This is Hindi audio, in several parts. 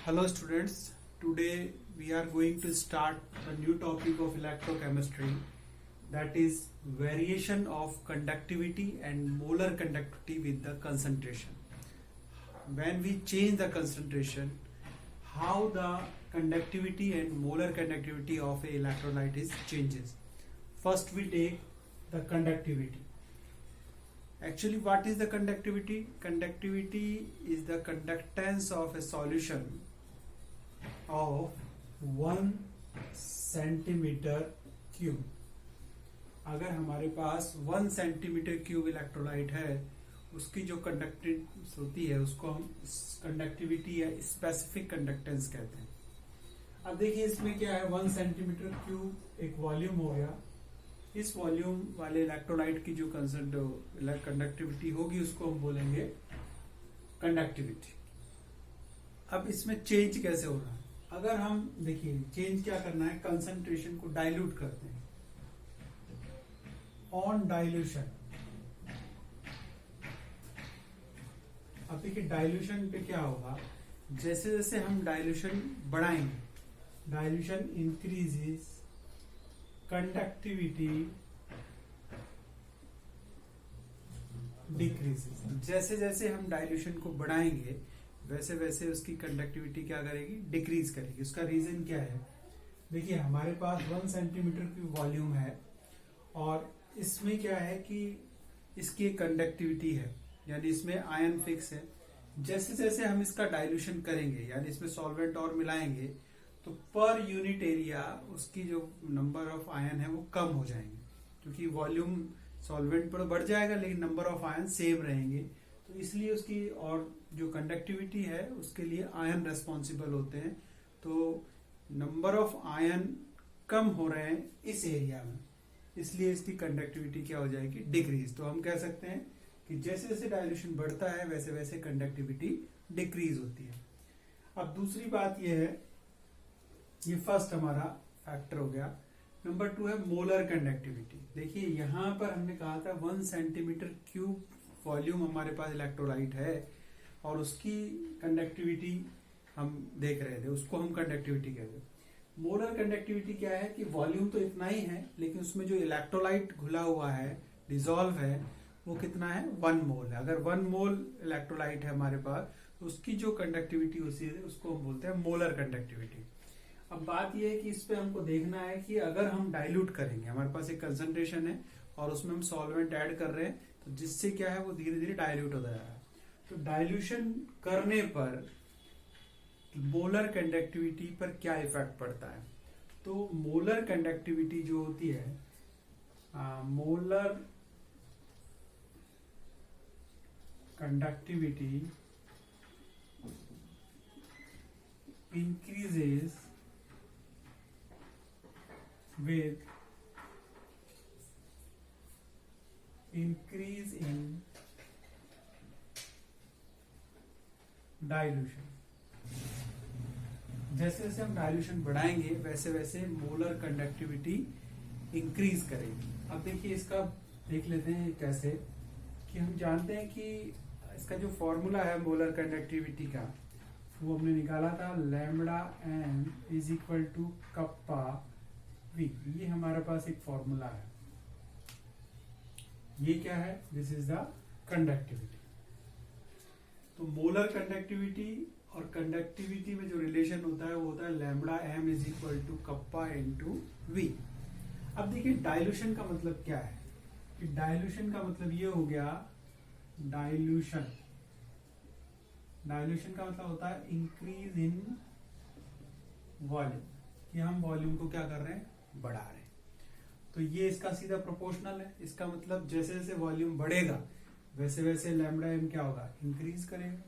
Hello students, today we are going to start a new topic of electrochemistry, that is variation of conductivity and molar conductivity with the concentration. When we change the concentration, how the conductivity and molar conductivity of a electrolyte is changes. First we take the conductivity. Actually, what is the conductivity? Conductivity is the conductance of a solution of 1 centimetre cube. अगर हमारे पास 1 सेंटीमीटर क्यूब इलेक्ट्रोलाइट है, उसकी जो कंडक्टेंस होती है उसको हम कंडक्टिविटी या स्पेसिफिक कंडक्टेंस कहते हैं. अब देखिए इसमें क्या है, 1 सेंटीमीटर क्यूब एक वॉल्यूम हो गया. इस वॉल्यूम वाले इलेक्ट्रोलाइट की जो कंडक्टिविटी होगी उसको हम बोलेंगे कंडक्टिविटी. अब इसमें चेंज कैसे हो रहा है? अगर हम देखिए चेंज क्या करना है, कंसंट्रेशन को डाइल्यूट करते हैं. ऑन डाइल्यूशन, अब देखिए डाइल्यूशन पे क्या होगा, जैसे जैसे हम डाइल्यूशन बढ़ाएंगे, डाइल्यूशन इंक्रीजेस, कंडक्टिविटी डिक्रीजेस. जैसे जैसे हम डाइल्यूशन को बढ़ाएंगे वैसे वैसे उसकी कंडक्टिविटी क्या करेगी, डिक्रीज करेगी. उसका रीजन क्या है? देखिए हमारे पास 1 सेंटीमीटर की वॉल्यूम है और इसमें क्या है कि इसकी कंडक्टिविटी है, यानी इसमें आयन फिक्स है. जैसे जैसे हम इसका डाइल्यूशन करेंगे, यानी इसमें सॉल्वेंट और मिलाएंगे, तो पर यूनिट एरिया उसकी जो नंबर ऑफ आयन है वो कम हो जाएंगे, क्योंकि वॉल्यूम सॉल्वेंट पर बढ़ जाएगा लेकिन नंबर ऑफ आयन सेम रहेंगे. तो इसलिए उसकी और जो कंडक्टिविटी है उसके लिए आयन रेस्पॉन्सिबल होते हैं. तो नंबर ऑफ आयन कम हो रहे हैं इस एरिया में, इसलिए इसकी कंडक्टिविटी क्या हो जाएगी, डिक्रीज. तो हम कह सकते हैं कि जैसे जैसे डाइल्यूशन बढ़ता है वैसे वैसे कंडक्टिविटी डिक्रीज होती है. अब दूसरी बात यह है, ये फर्स्ट हमारा फैक्टर हो गया. नंबर 2 है मोलर कंडक्टिविटी. देखिए यहां पर हमने कहा था 1 सेंटीमीटर क्यूब वॉल्यूम हमारे पास इलेक्ट्रोलाइट है और उसकी कंडक्टिविटी हम देख रहे थे, उसको हम कंडक्टिविटी कहते हैं. मोलर कंडक्टिविटी क्या है कि वॉल्यूम तो इतना ही है लेकिन उसमें जो इलेक्ट्रोलाइट घुला हुआ है, डिसॉल्व है, वो कितना है, 1 मोल है. अगर 1 मोल इलेक्ट्रोलाइट है हमारे पास तो उसकी जो कंडक्टिविटी होती है उसको हम बोलते हैं मोलर कंडक्टिविटी. अब बात यह है कि इस पे हमको देखना है कि अगर हम डाइल्यूट करेंगे, हमारे पास एक कंसंट्रेशन है और उसमें हम सॉल्वेंट ऐड कर रहे हैं, तो जिससे क्या है वो धीरे धीरे डाइल्यूट हो जा रहा है. तो डाइल्यूशन करने पर मोलर कंडक्टिविटी पर क्या इफेक्ट पड़ता है? तो मोलर कंडक्टिविटी जो होती है, molar conductivity increases with increase in dilution. जैसे जैसे हम डाइल्यूशन बढ़ाएंगे वैसे वैसे मोलर कंडक्टिविटी इंक्रीज करेगी. अब देखिए इसका देख लेते हैं कैसे, कि हम जानते हैं कि इसका जो फॉर्मूला है मोलर कंडक्टिविटी का, वो हमने निकाला था lambda M is equal to kappa V. ये हमारे पास एक फॉर्मूला है. ये क्या है? This is the conductivity. तो मोलर कंडक्टिविटी और कंडक्टिविटी में जो रिलेशन होता है वो होता है lambda M is equal to kappa into V. अब देखिए डाइल्यूशन का मतलब क्या है, कि डाइल्यूशन का मतलब ये हो गया, डाइल्यूशन का मतलब होता है इंक्रीज इन वॉल्यूम, कि हम वॉल्यूम को क्या कर रहे हैं, बढ़ा रहे हैं. तो ये इसका सीधा प्रोपोर्शनल है. इसका मतलब जैसे जैसे वॉल्यूम बढ़ेगा वैसे वैसे लैम्बडा एम क्या होगा, इंक्रीज करेगा.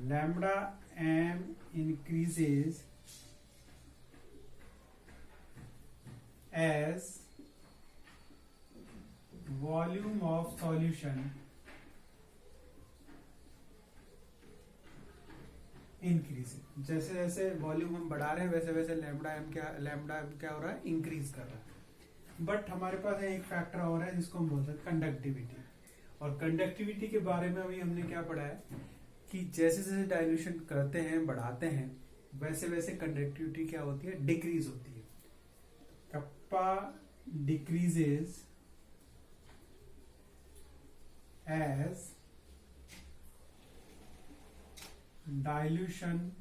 Lambda M increases as volume of solution increase. जैसे जैसे वॉल्यूम हम बढ़ा रहे हैं वैसे वैसे लैम्बडा एम क्या हो रहा है, इंक्रीज कर रहा है. बट हमारे पास एक फैक्टर और है जिसको हम बोलते हैं कंडक्टिविटी. और कंडक्टिविटी के बारे में अभी हमने क्या पढ़ा है कि जैसे जैसे डाइल्यूशन करते हैं, बढ़ाते हैं, वैसे वैसे कंडक्टिविटी क्या होती है, डिक्रीज होती है। Kappa decreases as dilution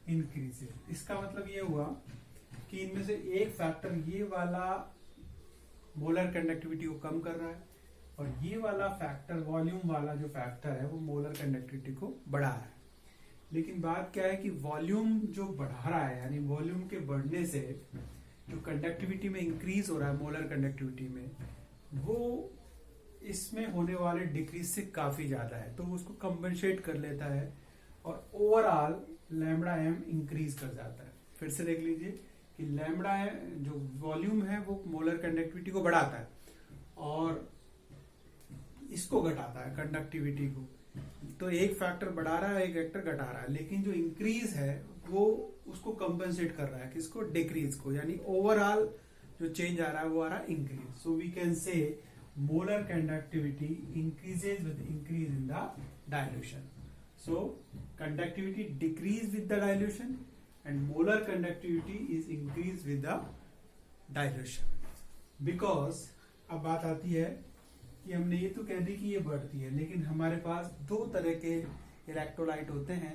increases. इसका मतलब ये हुआ कि इनमें से एक फैक्टर ये वाला मोलर कंडक्टिविटी को कम कर रहा है, और ये वाला फैक्टर, वॉल्यूम वाला जो फैक्टर है, वो मोलर कंडक्टिविटी को बढ़ा रहा है। लेकिन बात क्या है कि वॉल्यूम जो बढ़ा रहा है, यानी वॉल्यूम के बढ़ने से जो कंडक्टिविटी में इंक्रीज हो रहा है, मोलर कंडक्टिविटी में, वो इसमें होने वाले डिक्रीज से काफी ज्यादा है, तो वो उसको कंपनसेट कर लेता है और ओवरऑल लैम्बडा एम इंक्रीज कर जाता है। फिर से देख लीजिए कि लैम्बडा जो वॉल्यूम है वो मोलर कंडक्टिविटी को बढ़ाता है और इसको घटाता है, कंडक्टिविटी को। तो एक फैक्टर बढ़ा रहा है, एक फैक्टर घटा रहा है, लेकिन जो इंक्रीज है वो उसको कंपनसेट कर रहा है, किसको, डिक्रीज को। यानी ओवरऑल जो चेंज आ रहा है वो आ रहा है increase. So we can say molar conductivity increases with increase in the dilution. So conductivity decrease with the dilution and molar conductivity is increased with the dilution. Because अब बात आती है कि हमने ये तो कह दी कि ये बढ़ती है, लेकिन हमारे पास दो तरह के इलेक्ट्रोलाइट होते हैं।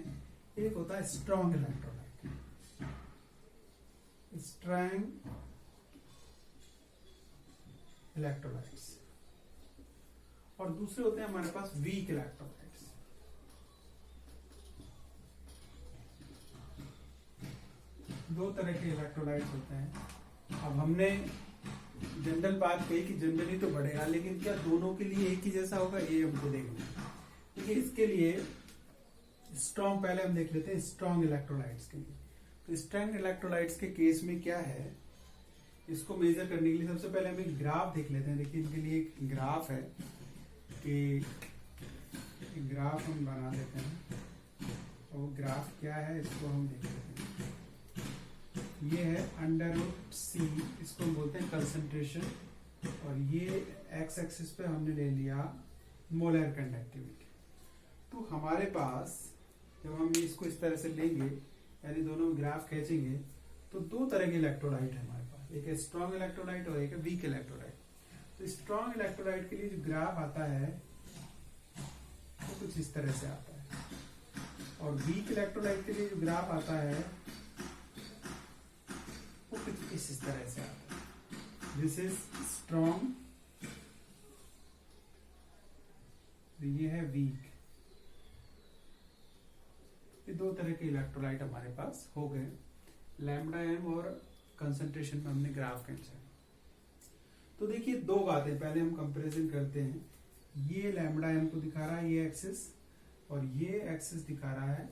एक होता है स्ट्रॉन्ग इलेक्ट्रोलाइट, स्ट्रॉन्ग इलेक्ट्रोलाइट्स, और दूसरे होते हैं हमारे पास वीक इलेक्ट्रोलाइट्स। दो तरह के इलेक्ट्रोलाइट्स होते हैं। अब हमने जनरल बात कही कि जनरली तो बढ़ेगा, लेकिन क्या दोनों के लिए एक ही जैसा होगा, ये हमको देखना है। देखिए इसके लिए स्ट्रॉन्ग, पहले हम देख लेते हैं स्ट्रॉन्ग इलेक्ट्रोलाइट्स के लिए। तो स्ट्रॉन्ग इलेक्ट्रोलाइट्स के केस में क्या है, इसको मेजर करने के लिए सबसे पहले हम एक ग्राफ देख लेते हैं। देखिए इनके लिए एक ग्राफ है कि ग्राफ हम बना देते हैं, और वो ग्राफ क्या है इसको हम देख लेते हैं। ये है अंडर रूट सी, इसको हम बोलते हैं कंसंट्रेशन, और ये एक्स एक्सिस पे हमने ले लिया मोलर कंडक्टिविटी। तो हमारे पास जब हम इसको इस तरह से लेंगे, यानी दोनों ग्राफ खींचेंगे, तो दो तरह के इलेक्ट्रोलाइट है हमारे पास, एक है स्ट्रॉन्ग इलेक्ट्रोलाइट और एक है वीक इलेक्ट्रोलाइट। तो स्ट्रॉन्ग इलेक्ट्रोलाइट के लिए जो ग्राफ आता है वो कुछ इस तरह से आता है, और वीक इलेक्ट्रोलाइट के लिए जो ग्राफ आता है वो कुछ इस तरह से आता है। दिस इज स्ट्रॉन्ग, ये है वीक। ये दो तरह के इलेक्ट्रोलाइट हमारे पास हो गए। लैम्बडा एम और कंसंट्रेशन में हमने ग्राफ खींचा। तो देखिए दो बातें, पहले हम कंपैरिजन करते हैं। ये लैम्बडा एम को दिखा रहा है ये एक्सिस, और ये एक्सिस दिखा रहा है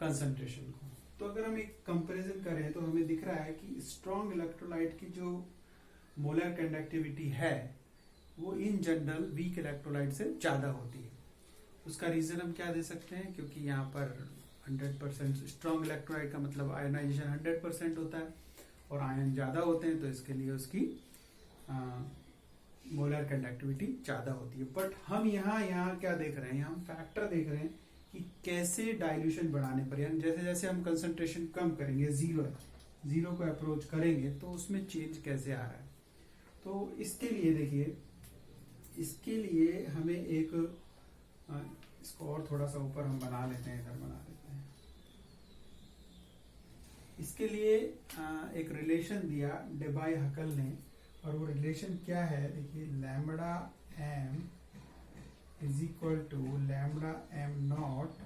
कंसंट्रेशन को। तो अगर हम एक कंपैरिजन करें तो हमें दिख रहा है कि स्ट्रॉन्ग इलेक्ट्रोलाइट की जो मोलर कंडक्टिविटी है वो इन जनरल वीक इलेक्ट्रोलाइट से ज्यादा होती है। उसका रीजन हम क्या दे सकते हैं, क्योंकि यहाँ पर 100% स्ट्रॉन्ग इलेक्ट्रोलाइट का मतलब आयनाइजेशन 100% होता है, और आयन ज्यादा होते हैं, तो इसके लिए उसकी मोलर कंडक्टिविटी ज्यादा होती है। बट हम यहाँ क्या देख रहे हैं, यहाँ हम फैक्टर देख रहे हैं कि कैसे डाइल्यूशन बढ़ाने पर, यानी जैसे जैसे हम कंसंट्रेशन कम करेंगे, जीरो को अप्रोच करेंगे, तो उसमें चेंज कैसे आ रहा है। तो इसके लिए देखिए, इसके लिए हमें एक इसको और थोड़ा सा ऊपर हम बना लेते हैं, इधर बना लेते हैं। इसके लिए एक रिलेशन दिया डेबाई हकल ने, और वो रिलेशन क्या है, देखिए lambda M is equal to lambda m naught,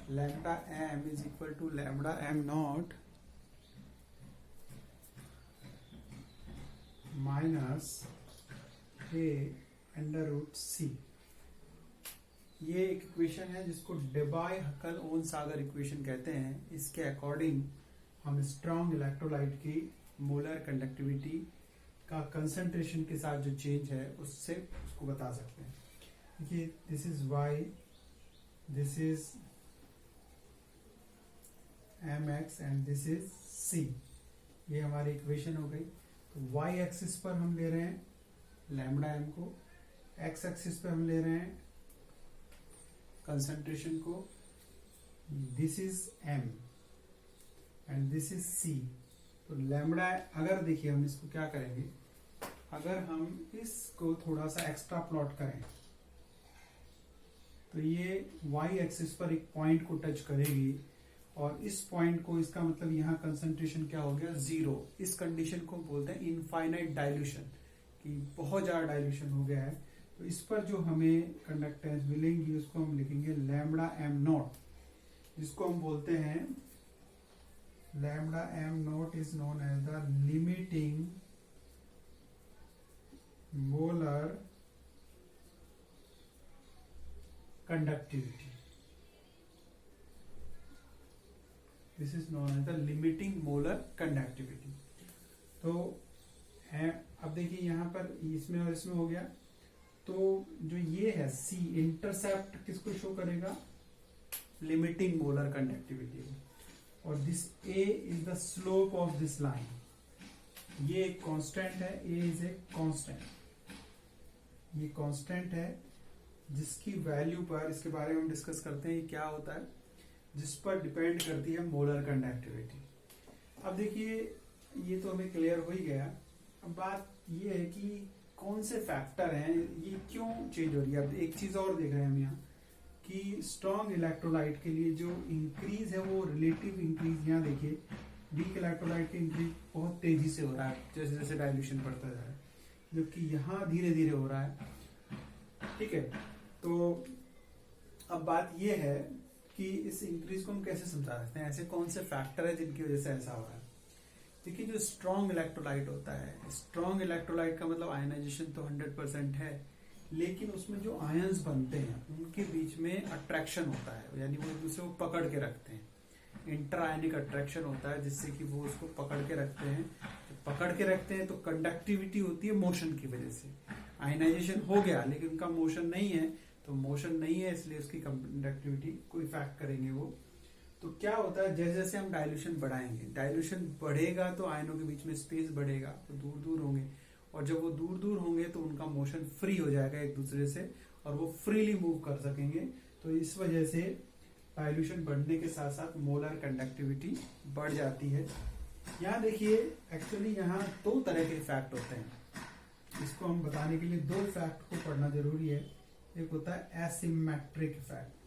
lambda m is equal to lambda m naught minus a under root c। ये एक इक्वेशन है जिसको डेबाई हकल ओन सागर इक्वेशन कहते हैं। इसके अकॉर्डिंग हम स्ट्रॉन्ग इलेक्ट्रोलाइट की मोलर कंडक्टिविटी का कंसंट्रेशन के साथ जो चेंज है उससे उसको बता सकते हैं। देखिए this is y, this is mx and this is c। ये हमारी इक्वेशन हो गई। तो y एक्सिस पर हम ले रहे हैं लैम्बडा m को, एक्स एक्सिस पे हम ले रहे हैं कंसंट्रेशन को, this is M and this is C. तो लैम्बडा, अगर देखिए हम इसको क्या करेंगे, अगर हम इसको थोड़ा सा एक्स्ट्रा प्लॉट करें तो ये वाई एक्सिस पर एक पॉइंट को टच करेगी और इस पॉइंट को, इसका मतलब यहाँ कंसंट्रेशन क्या हो गया, 0। इस कंडीशन को बोलते हैं इनफाइनाइट डाइल्यूशन, कि बहुत ज्यादा डाइल्यूशन हो गया है। तो इस पर जो हमें कंडक्टेंस मिलेंगी उसको हम लिखेंगे लैम्बडा एम नॉट, जिसको हम बोलते हैं lambda M not is known as the limiting molar conductivity. This is known as the limiting molar conductivity. तो अब देखिए यहाँ पर इसमें और इसमें हो गया, तो जो ये है सी इंटरसेप्ट किसको शो करेगा, लिमिटिंग मोलर कंडक्टिविटी, और this A is the slope of this line. ये एक कांस्टेंट है, ए इज ए कांस्टेंट, ये कांस्टेंट है जिसकी वैल्यू पर, इसके बारे में हम डिस्कस करते हैं, ये क्या होता है, जिस पर डिपेंड करती है मोलर कंडक्टिविटी। अब देखिए ये तो हमें क्लियर हो ही गया। अब बात ये है कि कौन से फैक्टर हैं, ये क्यों चेंज हो रही है। अब एक चीज और देख रहे हैं हम यहाँ कि स्ट्रॉन्ग इलेक्ट्रोलाइट के लिए जो इंक्रीज है वो रिलेटिव इंक्रीज, यहाँ देखिए वीक इलेक्ट्रोलाइट के इंक्रीज बहुत तेजी से हो रहा है जैसे जैसे डाइल्यूशन बढ़ता जा रहा है, जबकि यहाँ धीरे धीरे हो रहा है। ठीक है, तो अब बात ये है कि इस इंक्रीज को हम कैसे समझा सकते हैं, ऐसे कौन से फैक्टर है जिनकी वजह से ऐसा हो रहा है। देखिए जो स्ट्रॉन्ग इलेक्ट्रोलाइट होता है, स्ट्रॉन्ग इलेक्ट्रोलाइट का मतलब आयनाइजेशन तो 100% है, लेकिन उसमें जो आयंस बनते हैं उनके बीच में अट्रैक्शन होता है, यानी वो एक दूसरे को पकड़ के रखते हैं। इंटर आयनिक अट्रैक्शन होता है जिससे कि वो उसको पकड़ के रखते हैं। तो पकड़ के रखते हैं तो कंडक्टिविटी होती है मोशन की वजह से। आयनाइजेशन हो गया लेकिन उनका मोशन नहीं है, तो मोशन नहीं है इसलिए उसकी कंडक्टिविटी को इफेक्ट करेंगे वो। तो क्या होता है, जैसे जैसे हम डाइल्यूशन बढ़ाएंगे, डाइल्यूशन बढ़ेगा तो आयनों के बीच में स्पेस बढ़ेगा, तो दूर दूर होंगे, और जब वो दूर दूर होंगे तो उनका मोशन फ्री हो जाएगा एक दूसरे से और वो फ्रीली मूव कर सकेंगे। तो इस वजह से डाइल्यूशन बढ़ने के साथ साथ मोलर कंडक्टिविटी बढ़ जाती है। यहाँ देखिए एक्चुअली यहाँ दो तरह के इफेक्ट होते हैं, इसको हम बताने के लिए दो इफेक्ट को पढ़ना जरूरी है। एक होता है एसिमेट्रिक इफेक्ट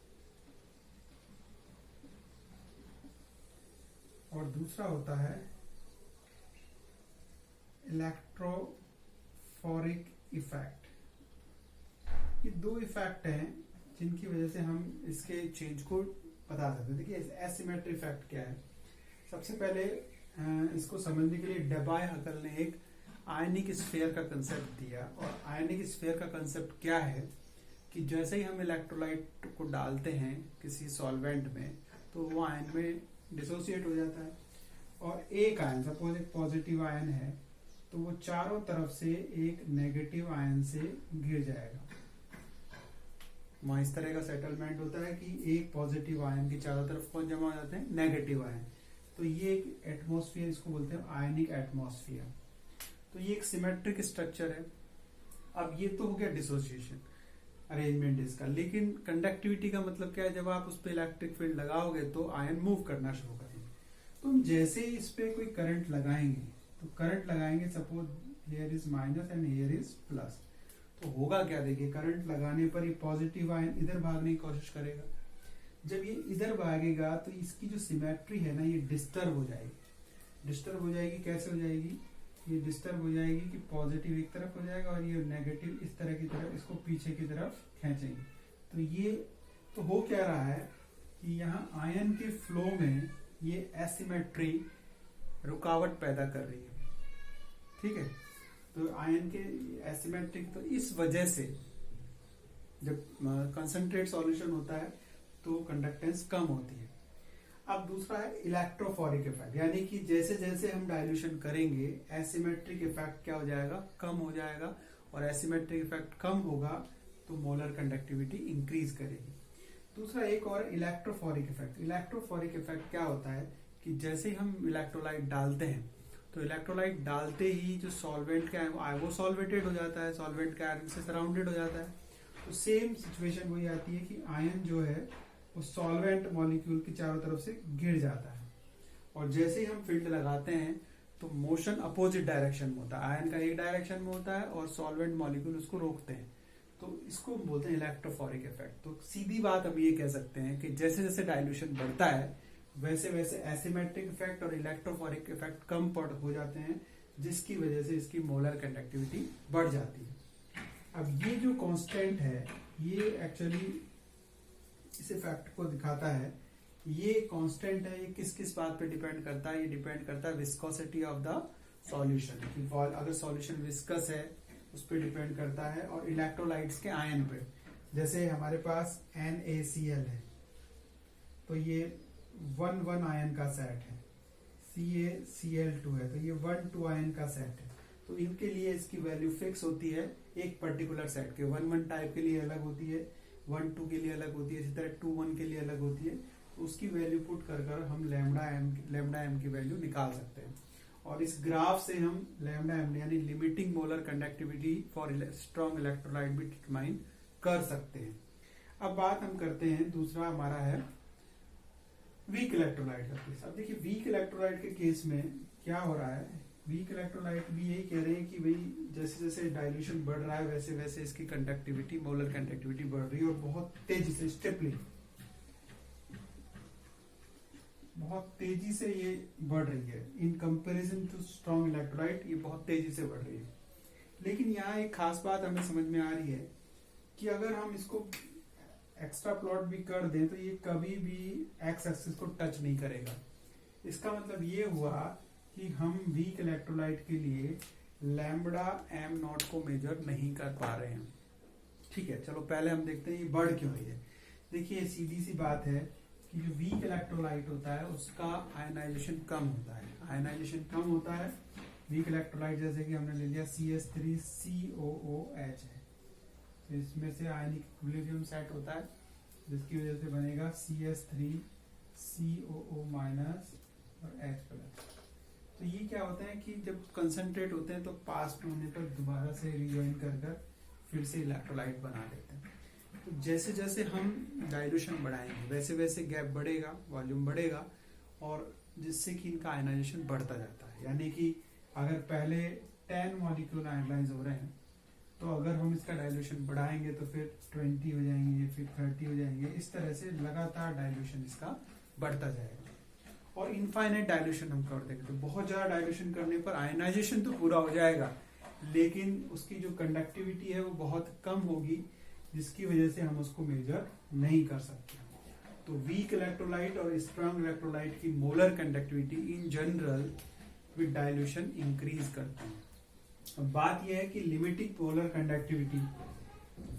और दूसरा होता है इलेक्ट्रोफोरिक इफेक्ट। ये दो इफेक्ट हैं जिनकी वजह से हम इसके चेंज को बता सकते हैं। देखिए एसिमेट्रिक इफेक्ट क्या है, सबसे पहले इसको समझने के लिए डेबाय हकल ने एक आयनिक स्फीयर का कंसेप्ट दिया, और आयनिक स्फीयर का कंसेप्ट क्या है कि जैसे ही हम इलेक्ट्रोलाइट को डालते हैं किसी सॉल्वेंट में तो वो आयन में डिसोसिएट हो जाता है, और एक आयन, सपोज एक पॉजिटिव आयन है, तो वो चारों तरफ से एक नेगेटिव आयन से घिर जाएगा। वहां इस तरह का सेटलमेंट होता है कि एक पॉजिटिव आयन के चारों तरफ कौन जमा हो जाते हैं, नेगेटिव आयन। तो ये एक एटमॉस्फेयर, इसको बोलते हैं आयनिक एटमॉस्फेयर। तो ये एक सिमेट्रिक स्ट्रक्चर है। अब ये तो हो गया डिसोसिएशन अरेंजमेंट इसका, लेकिन कंडक्टिविटी का मतलब क्या है, जब आप उस पर इलेक्ट्रिक फील्ड लगाओगे तो आयन मूव करना शुरू करेंगे। तो हम जैसे ही इस पे कोई करंट लगाएंगे, तो करंट लगाएंगे, suppose here is minus and here is plus, तो होगा क्या, देखिए करंट लगाने पर ये पॉजिटिव आयन इधर भागने की कोशिश करेगा। जब ये इधर भागेगा तो इसकी जो सिमेट्री है ना, ये डिस्टर्ब हो जाएगी। डिस्टर्ब हो जाएगी, कैसे हो जाएगी, ये डिस्टर्ब हो जाएगी कि पॉजिटिव एक तरफ हो जाएगा और ये नेगेटिव इस तरह की तरफ, इसको पीछे की तरफ खींचेंगे। तो ये तो हो क्या रहा है कि यहाँ आयन के फ्लो में ये एसिमेट्री रुकावट पैदा कर रही है। ठीक है, तो आयन के एसिमेट्रिक, तो इस वजह से जब कंसंट्रेट सॉल्यूशन होता है तो कंडक्टेंस कम होती है। अब दूसरा है इलेक्ट्रोफोरिक इफेक्ट, यानी कि जैसे जैसे हम डाइल्यूशन करेंगे एसिमेट्रिक इफेक्ट क्या हो जाएगा, कम हो जाएगा, और एसिमेट्रिक इफेक्ट कम होगा तो मोलर कंडक्टिविटी इंक्रीज करेगी। दूसरा एक और इलेक्ट्रोफोरिक इफेक्ट। इलेक्ट्रोफोरिक इफेक्ट क्या होता है कि जैसे ही हम इलेक्ट्रोलाइट डालते हैं तो इलेक्ट्रोलाइट डालते ही जो सॉल्वेंट का है वो सॉल्वेटेड हो जाता है, सॉल्वेंट का आयरन से सराउंडेड हो जाता है। तो सेम सिचुएशन वही आती है कि आयन जो है वो सॉल्वेंट मॉलिक्यूल के चारों तरफ से गिर जाता है, और जैसे ही हम फील्ड लगाते हैं तो मोशन अपोजिट डायरेक्शन में होता है। आयन का एक डायरेक्शन में होता है और सॉल्वेंट मॉलिक्यूल उसको रोकते हैं, तो इसको बोलते हैं इलेक्ट्रोफोरिक इफेक्ट। तो सीधी बात हम ये कह सकते हैं कि जैसे जैसे डाइल्यूशन बढ़ता है वैसे वैसे एसिमेट्रिक इफेक्ट और इलेक्ट्रोफोरिक इफेक्ट कम हो जाते हैं, जिसकी वजह से इसकी मोलर कंडक्टिविटी बढ़ जाती है। अब ये जो कांस्टेंट है ये एक्चुअली इस इफेक्ट को दिखाता है। ये कांस्टेंट है, ये किस किस बात पे डिपेंड करता है? ये डिपेंड करता है विस्कोसिटी ऑफ द सॉल्यूशन। अगर सॉल्यूशन विस्कस है उस पर डिपेंड करता है, और इलेक्ट्रोलाइट्स के आयन पे। जैसे हमारे पास NaCl है तो ये 1 आयन का सेट है, CaCl2 है तो ये 1 आयन का सेट है। तो इनके लिए इसकी वैल्यू फिक्स होती है एक पर्टिकुलर सेट के। 1 टाइप के लिए अलग होती है, 1 के लिए अलग होती है, इसी तरह 2 के लिए अलग होती है। तो उसकी वैल्यू पुट कर हम लैम्डा एम की वैल्यू निकाल सकते हैं, और इस ग्राफ से हम लैम्डा एम यानी limiting molar conductivity for strong electrolyte भी डिटरमाइन कर सकते हैं। अब बात हम करते हैं, दूसरा हमारा है वीक इलेक्ट्रोलाइट का केस। अब देखिए वीक इलेक्ट्रोलाइट के केस में क्या हो रहा है, वीक इलेक्ट्रोलाइट भी यही कह रहे हैं कि भाई जैसे जैसे डाइल्यूशन बढ़ रहा है वैसे वैसे इसकी कंडक्टिविटी, मोलर कंडक्टिविटी बढ़ रही है, और बहुत तेजी से, स्टेपली, बहुत तेजी से ये बढ़ रही है। In comparison to strong electrolyte ये बहुत तेजी से बढ़ रही है। लेकिन यहाँ एक खास बात हमें समझ में आ रही है कि अगर हम इसको एक्स्ट्रा प्लॉट भी कर दें तो ये कभी भी एक्स एक्सिस को टच नहीं करेगा। इसका मतलब ये हुआ कि हम वीक इलेक्ट्रोलाइट के लिए लैम्बडा एम नॉट को मेजर नहीं कर पा रहे हैं। ठीक है, चलो पहले हम देखते हैं ये बढ़ क्यों रही है। देखिए सीधी सी बात है कि जो वीक इलेक्ट्रोलाइट होता है उसका आयनाइजेशन कम होता है। आयनाइजेशन कम होता है वीक इलेक्ट्रोलाइट, जैसे कि हमने ले लिया CH3COOH है, तो इसमें से आयनिक इक्विलिब्रियम सेट होता है जिसकी वजह से बनेगा CH3COO- और H+। तो ये क्या होता है कि जब कंसंट्रेट होते हैं तो पास में होने पर दोबारा से रिजॉइन कर फिर से इलेक्ट्रोलाइट बना देते हैं। तो जैसे जैसे हम डाइल्यूशन बढ़ाएंगे वैसे वैसे गैप बढ़ेगा, वॉल्यूम बढ़ेगा, और जिससे कि इनका आयनाइजेशन बढ़ता जाता है। यानी कि अगर पहले 10 मॉलिक्यूल आयनाइज हो रहे हैं तो अगर हम इसका डाइल्यूशन बढ़ाएंगे तो फिर 20 हो जाएंगे, फिर 30 हो जाएंगे। इस तरह से लगातार डाइल्यूशन इसका बढ़ता जाएगा, और इनफाइनाइट डाइल्यूशन हम कर देंगे तो बहुत ज्यादा डाइल्यूशन करने पर आयनाइजेशन तो पूरा हो जाएगा लेकिन उसकी जो कंडक्टिविटी है वो बहुत कम होगी, जिसकी वजह से हम उसको मेजर नहीं कर सकते। तो वीक इलेक्ट्रोलाइट और स्ट्रॉन्ग इलेक्ट्रोलाइट की molar conductivity in general with dilution increase करती है। अब बात यह है कि limiting molar conductivity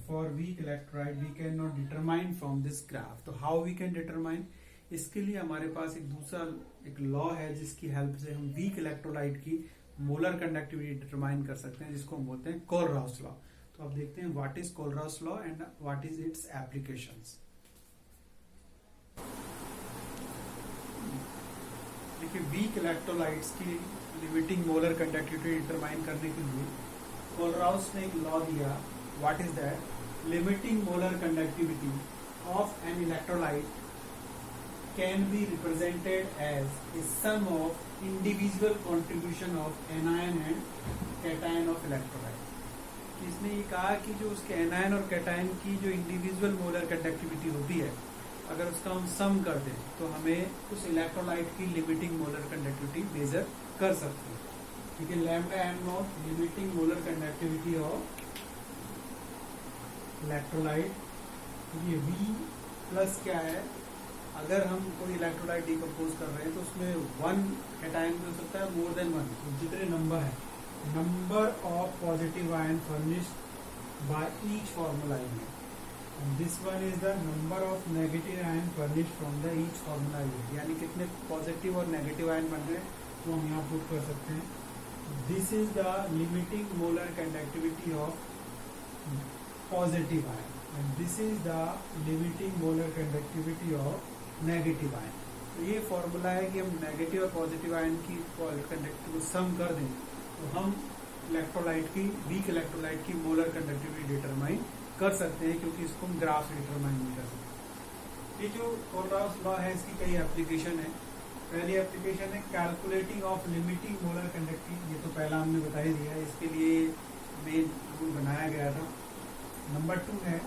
for weak electrolyte we can not determine from this graph. तो हाउ वी कैन डिटरमाइन? इसके लिए हमारे पास एक दूसरा एक लॉ है जिसकी हेल्प से हम वीक इलेक्ट्रोलाइट की मोलर कंडक्टिविटी डिटरमाइन कर सकते हैं, जिसको हम बोलते हैं कोलराउस लॉ। तो अब देखते हैं what is Kohlrausch law and what is it's applications. देखिए वीक इलेक्ट्रोलाइट्स की लिमिटिंग मोलर कंडक्टिविटी डिटरमाइन करने के लिए कोलराउस ने एक लॉ दिया। What is that? Limiting molar conductivity of an electrolyte can be represented as a sum of individual contribution of anion and cation of electrolyte। इसने ये कहा कि जो उसके एनायन और कैटायन की जो इंडिविजुअल मोलर कंडक्टिविटी होती है अगर उसका हम सम कर दें तो हमें उस इलेक्ट्रोलाइट की लिमिटिंग मोलर कंडक्टिविटी मेजर कर सकते हैं। ठीक है, lambda am not limiting molar conductivity of electrolyte. ये V प्लस क्या है, अगर हम कोई इलेक्ट्रोलाइट डिकम्पोज कर रहे हैं तो उसमें 1 कैटायन भी हो सकता है, मोर देन 1, तो जितने नंबर है, number of positive ion furnished by each formula unit, this one is the number of negative ion furnished from the each formula unit. यानी कितने पॉजिटिव और नेगेटिव आयन बन रहे हैं तो हम यहाँ पुट कर सकते हैं। This is the limiting molar conductivity of positive ion and this is the limiting molar conductivity of negative ion. तो ये फॉर्मूला है कि हम नेगेटिव और पॉजिटिव आयन की कंडक्टिविटी को सम कर दें तो हम इलेक्ट्रोलाइट की वीक इलेक्ट्रोलाइट की मोलर कंडक्टिविटी डिटरमाइन कर सकते हैं, क्योंकि इसको हम ग्राफ से डिटरमाइन नहीं कर सकते। ये जो कोलराउस लॉ है इसकी कई एप्लीकेशन है। पहली एप्लीकेशन है calculating of limiting molar conductivity, ये तो पहला हमने बता ही दिया, इसके लिए मेन रूल बनाया गया था। नंबर 2 है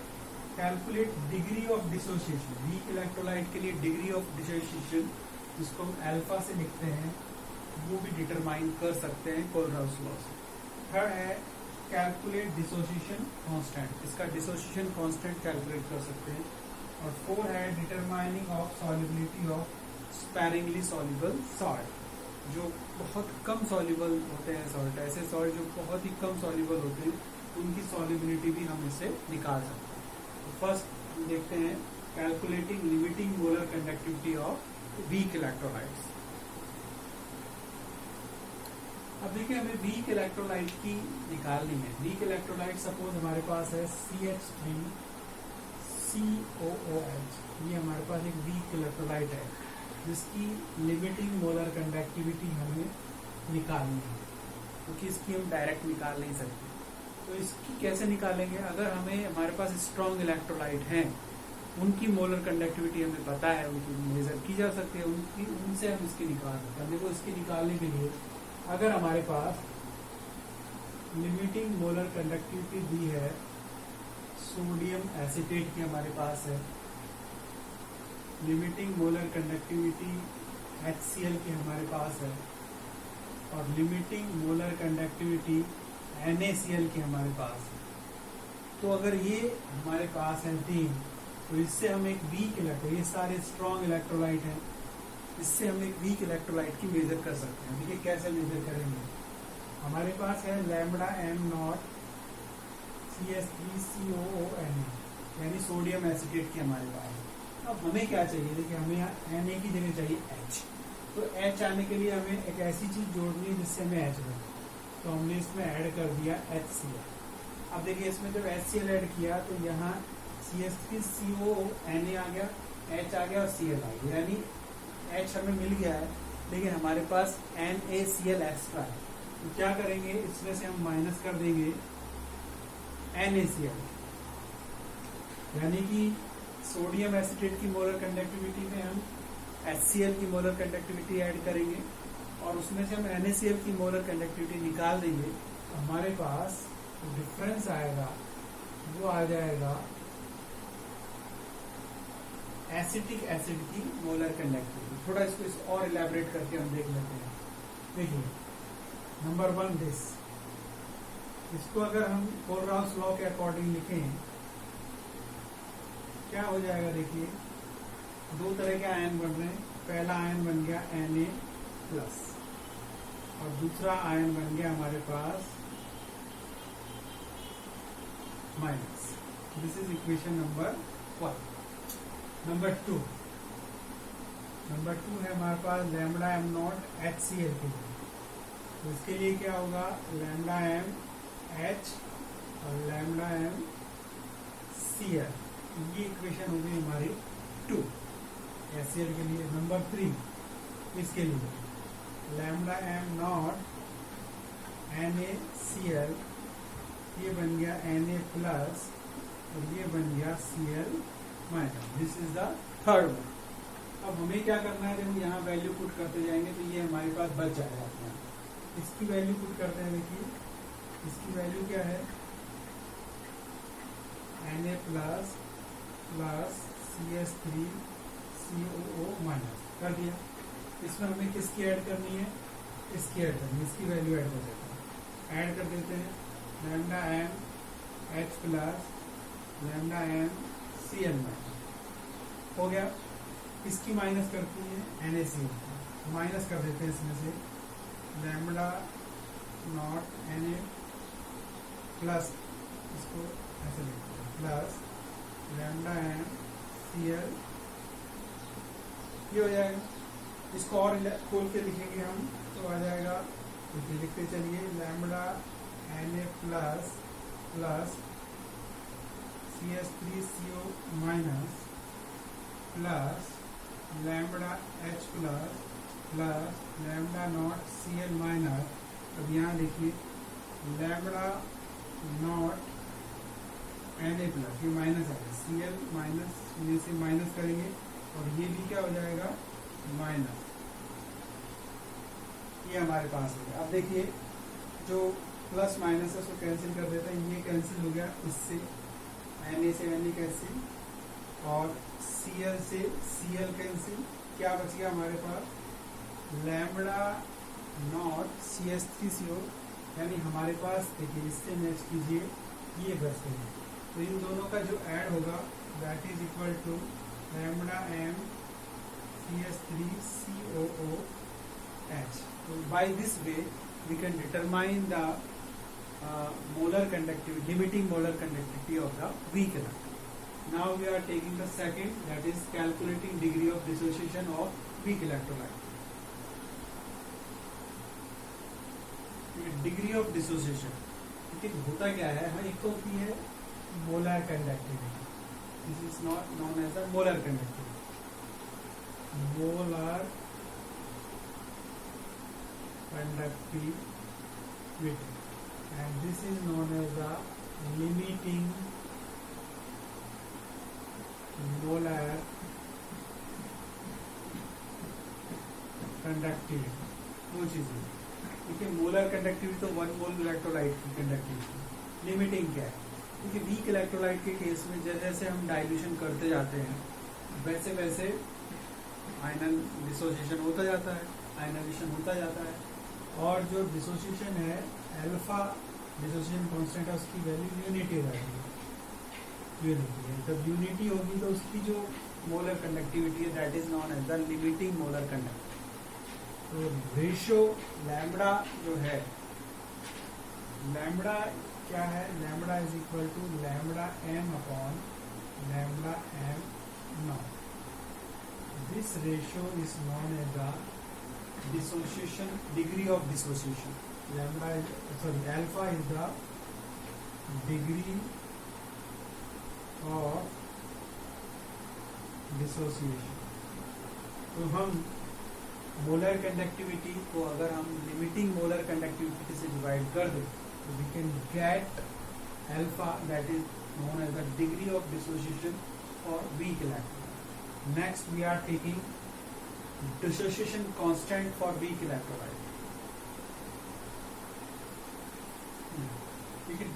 calculate degree of dissociation, week electrolyte के लिए डिग्री ऑफ डिसोसिएशन जिसको हम अल्फा से लिखते हैं वो भी डिटरमाइन कर सकते हैं कोलराउस लॉ से। थर्ड है कैलकुलेट डिसोसिएशन कांस्टेंट, इसका डिसोसिएशन कांस्टेंट कैलकुलेट कर सकते हैं। और 4 है determining of solubility of sparingly soluble salt, जो बहुत कम सॉल्युबल होते हैं सॉल्ट, ऐसे सॉल्ट जो बहुत ही कम सॉल्युबल होते हैं उनकी सॉल्युबिलिटी भी हम इससे निकाल सकते हैं। तो फर्स्ट हम देखते हैं calculating limiting molar conductivity of weak electrolytes. अब देखिए हमें वीक इलेक्ट्रोलाइट की निकालनी है। वीक इलेक्ट्रोलाइट सपोज हमारे पास है CH3COOH, ये हमारे पास एक वीक इलेक्ट्रोलाइट है जिसकी लिमिटिंग मोलर कंडक्टिविटी हमें निकालनी है, क्योंकि इसकी हम डायरेक्ट निकाल नहीं सकते। तो इसकी कैसे निकालेंगे? अगर हमें हमारे पास स्ट्रॉन्ग इलेक्ट्रोलाइट हैं, उनकी मोलर कंडक्टिविटी हमें पता है, उनकी मेजर की जा सकती है, उनसे हम इसकी निकाल सकते हैं। देखो इसकी निकालने के लिए अगर हमारे पास लिमिटिंग मोलर कंडक्टिविटी दी है, सोडियम एसीटेट की हमारे पास है, लिमिटिंग मोलर कंडक्टिविटी HCl की हमारे पास है, और लिमिटिंग मोलर कंडक्टिविटी NaCl की हमारे पास है। तो अगर ये हमारे पास है 3, तो इससे हम एक वीक इलेक्ट्रोलाइट, ये सारे स्ट्रॉन्ग इलेक्ट्रोलाइट हैं, इससे हम एक वीक इलेक्ट्रोलाइट की मेजर कर सकते हैं। देखिए कैसे मेजर करेंगे। हमारे पास है लैम्बडा m0 CH3COONA, यानी सोडियम एसीटेट की हमारे पास है। अब हमें क्या चाहिए? देखिए हमें यहाँ Na की जगह चाहिए H, तो H आने के लिए हमें एक ऐसी चीज जोड़नी है जिससे हमें H मिले, तो हमने इसमें ऐड कर दिया HCl। अब देखिए इसमें जब HCl ऐड किया तो यहाँ CH3COONA आ गया, H आ गया और Cl आ गया, यानी H हमें मिल गया है, लेकिन हमारे पास NaCl एक्स्ट्रा है। तो क्या करेंगे, इसमें से हम माइनस कर देंगे NaCl, यानी कि सोडियम एसीटेट की मोलर कंडक्टिविटी में हम HCl की मोलर कंडक्टिविटी ऐड करेंगे और उसमें से हम NaCl की मोलर कंडक्टिविटी निकाल देंगे। तो हमारे पास डिफरेंस आएगा वो आ जाएगा एसिटिक एसिड की मोलर कंडक्टिविटी। थोड़ा इसको और इलेबोरेट करके हम देख लेते हैं। देखिए नंबर 1 दिस, इसको अगर हम कोलराउस लॉ के अकॉर्डिंग लिखें क्या हो जाएगा? देखिए 2 तरह के आयन बन रहे हैं। पहला आयन बन गया Na+ और दूसरा आयन बन गया हमारे पास minus. This is equation number 1। Number 2 है हमारे पास लैम्बडा m0 HCl के लिए, तो इसके लिए क्या होगा? लैम्बडा m H और लैम्बडा m Cl, ये इक्वेशन होगी हमारी 2 HCl के लिए। नंबर 3 इसके लिए लैम्बडा m0 NaCl, ये बन गया Na+ और ये बन गया Cl-। This is the third one. अब हमें क्या करना है? जब हम यहाँ वैल्यू पुट करते जाएंगे तो ये हमारे पास बच जाएगा अपना। इसकी वैल्यू पुट करते हैं। देखिए इसकी वैल्यू क्या है? Na+ प्लस CH3COO- कर दिया। इसमें हमें किसकी ऐड करनी है? इसकी ऐड करनी है, इसकी वैल्यू ऐड कर देते हैं। ऐड कर देते हैं lambda m H plus lambda m Cl- हो गया। इसकी माइनस करती है NaCl, माइनस कर देते हैं इसमें से लैम्बडा नॉट Na प्लस, इसको ऐसे लिखते हैं, प्लस लैम्बडा m Cl, ये हो जाएगा। इसको और खोल के लिखेंगे हम तो आ जाएगा, लिखते चलिए lambda Na plus plus CH3CO minus plus lambda H plus plus lambda not C L minus, अब यहाँ देखिए lambda not N A plus, ये माइनस है, सी एल माइनस में से माइनस करेंगे और ये भी क्या हो जाएगा माइनस, ये हमारे पास हो गया। अब देखिए जो प्लस माइनस है उसको कैंसिल कर देते हैं, ये कैंसिल हो गया इससे, एन ए से एन ए कैंसिल और सी एल से सी एल कैंसिल, क्या बच गया हमारे पास lambda not C S three C O, यानी हमारे पास देखिए इससे मैच कीजिए ये बच गए, तो इन दोनों का जो ऐड होगा that is equal to lambda M C S three C O O H. तो by this way we can determine the molar conductivity, limiting molar conductivity of the weak electrolyte. Now we are taking the second, that is calculating degree of dissociation of weak electrolyte. Degree of dissociation, लेकिन होता क्या है, हाँ एक तो होती है molar conductivity, this is not known as the molar conductivity, molar conductivity, and this is known as the limiting molar conductivity। दो चीजें, देखिए मोलर कंडक्टिविटी तो 1 मोल इलेक्ट्रोलाइट की कंडक्टिविटी, लिमिटिंग क्या है, क्योंकि वीक इलेक्ट्रोलाइट के केस में जैसे जैसे हम डाइल्यूशन करते जाते हैं वैसे वैसे आयनन डिसोसिएशन होता जाता है, आयनाइजेशन होता जाता है, और जो डिसोसिएशन है अल्फा डिसोसिएशन कांस्टेंट है उसकी वैल्यू यूनिटी रहेगी, यूनिटी है, जब यूनिटी होगी तो उसकी जो मोलर कंडक्टिविटी है that is known as the limiting molar conductivity. तो रेशियो लैम्बडा जो है, लैम्बडा क्या है, lambda is equal to lambda M upon lambda M not, this ratio is known as the dissociation degree of dissociation, lambda is, sorry, alpha is the degree of dissociation। तो हम मोलर कंडक्टिविटी को अगर हम लिमिटिंग मोलर कंडक्टिविटी से डिवाइड कर दें तो we can get alpha that is known as the degree of dissociation for weak electrolyte. Next we are taking dissociation constant for weak electrolyte, ठीक है,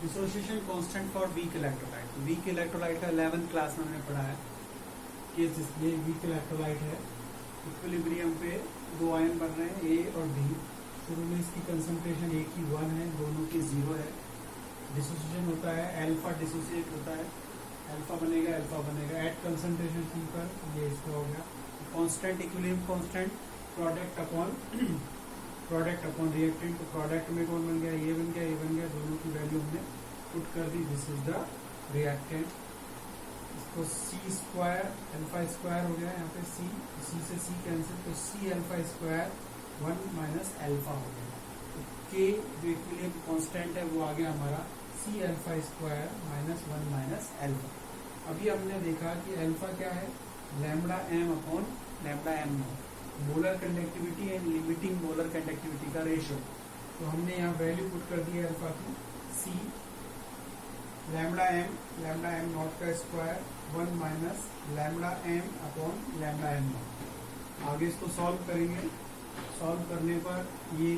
dissociation constant for weak electrolyte, weak electrolyte का 11th क्लास में हमने पढ़ा है कि ये weak electrolyte है, इक्विलिब्रियम पे दो आयन बन रहे हैं A और B, शुरू में इसकी कंसंट्रेशन A की 1 है, दोनों की 0 है, डिसोसिएशन होता है, अल्फा डिसोसिएट होता है, अल्फा बनेगा एट कंसंट्रेशन T पर, ये इसका हो गया constant, equilibrium constant, product upon reactant, तो प्रोडक्ट में कौन बन गया, ये बन गया, दोनों की वैल्यू हमने पुट कर दी, दिस इज द रिएक्टेंट। इसको सी स्क्वायर अल्फा स्क्वायर हो गया, यहाँ पे सी से सी कैंसिल, तो C alpha square 1 minus alpha हो गया, तो के जो इक्विलिब्रियम कांस्टेंट है वो आ गया हमारा C alpha square minus 1 minus alpha. अभी हमने देखा कि अल्फा क्या है, lambda M upon lambda M not, molar conductivity and limiting molar conductivity का रेशियो, तो हमने यहाँ वैल्यू पुट कर दी है अल्फा की, सी लैम्बडा एम नॉट का square 1 minus lambda M upon lambda M not. आगे इसको सॉल्व करेंगे, सॉल्व करने पर ये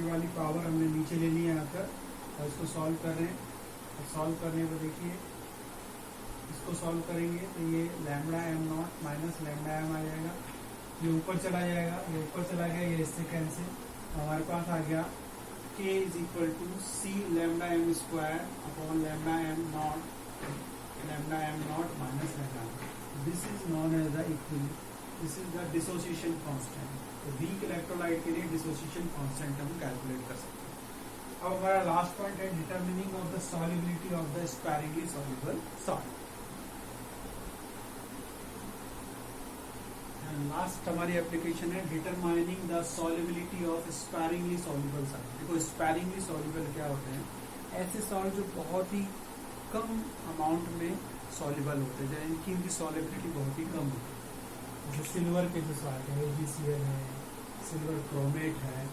वाली पावर हमने नीचे ले ली है यहाँ पर, और इसको सॉल्व कर रहे हैं, और सॉल्व करने पर देखिए इसको सॉल्व करेंगे तो ये lambda M not minus lambda M आ जाएगा, ये ऊपर चला जाएगा, ये ऊपर चला गया, ये इससे कैंसिल, हमारे पास आ गया k is equal to C lambda M square upon lambda M not minus lambda, this is known as the equilibrium, this is the dissociation constant. तो वीक इलेक्ट्रोलाइट के लिए डिसोसिएशन कांस्टेंट हम कैलकुलेट कर सकते हैं। अब हमारा लास्ट पॉइंट है determining of the solubility of the sparingly soluble salt. Last हमारी एप्लीकेशन है determining the solubility of sparingly soluble salt. देखो स्पैरिंगली सॉल्युबल क्या होते हैं, ऐसे सॉल्ट जो बहुत ही कम अमाउंट में सॉल्युबल होते हैं, इनकी सॉल्युबिलिटी बहुत ही कम होती है। जो सिल्वर के जो साल्ट है, AgCl है, सिल्वर क्रोमेट है,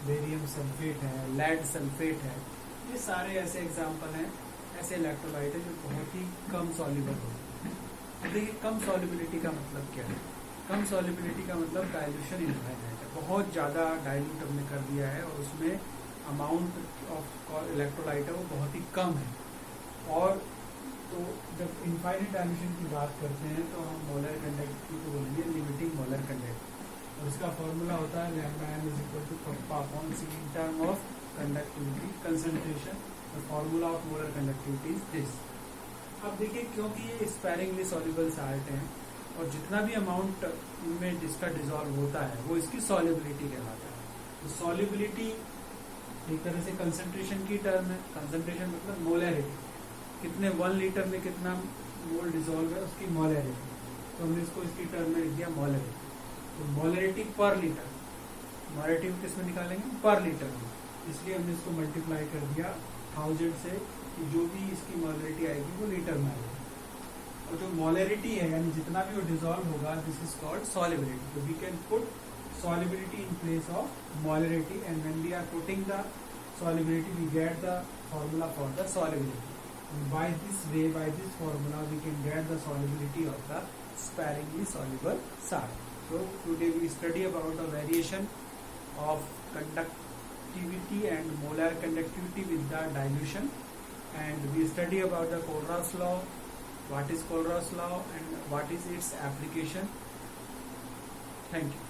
बेरियम सल्फेट है, लेड सल्फेट है, ये सारे ऐसे एग्जाम्पल हैं, ऐसे इलेक्ट्रोलाइट है जो बहुत ही कम सॉल्युबल होते हैं। अब देखिए कम सॉल्युबिलिटी का मतलब क्या है? कम सॉल्युबिलिटी का मतलब डाइल्यूशन इनफाइनाइट है, बहुत ज़्यादा डाइल्यूट हमने कर दिया है और उसमें अमाउंट ऑफ इलेक्ट्रोलाइट है वो बहुत ही कम है। और तो जब इनफाइनाइट डाइल्यूशन की बात करते हैं तो हम मोलर कंडक्टिविटी को बोलेंगे लिमिटिंग मोलर कंडक्टिविटी, और इसका फॉर्मूला होता है lambda m is equal to kappa upon c in term of conductivity concentration. The formula of molar conductivity is this. अब देखिए क्योंकि ये स्पैरिंगली सॉल्युबल साल्ट हैं और जितना भी अमाउंट में जिसका डिजॉल्व होता है वो इसकी सॉल्युबिलिटी कहलाता है। तो सॉल्युबिलिटी एक तरह से कंसंट्रेशन की टर्म है, कंसंट्रेशन मतलब मोलरिटी, कितने 1 लीटर में कितना मोल डिजॉल्व है उसकी मोलरिटी, तो हमने इसको इसकी टर्म में लिख दिया मोलरिटी। तो मोलरिटी पर लीटर, मोलरिटी किस में निकालेंगे? पर लीटर में, इसलिए हमने इसको मल्टीप्लाई कर दिया 1000 से, कि जो भी इसकी मोलरिटी आएगी वो लीटर में आएगी। और जो मोलरिटी है यानी जितना भी वो डिजॉल्व होगा, दिस इज कॉल्ड सॉल्युबिलिटी। तो we can put solubility in place of molarity, and when we are putting the solubility we get the formula for the solubility, and by this way, by this formula we can get the solubility of the sparingly soluble salt. So today we study about the variation of conductivity and molar conductivity with the dilution, and we study about the Kohlraas law, what is Kohlraas law and what is its application. Thank you.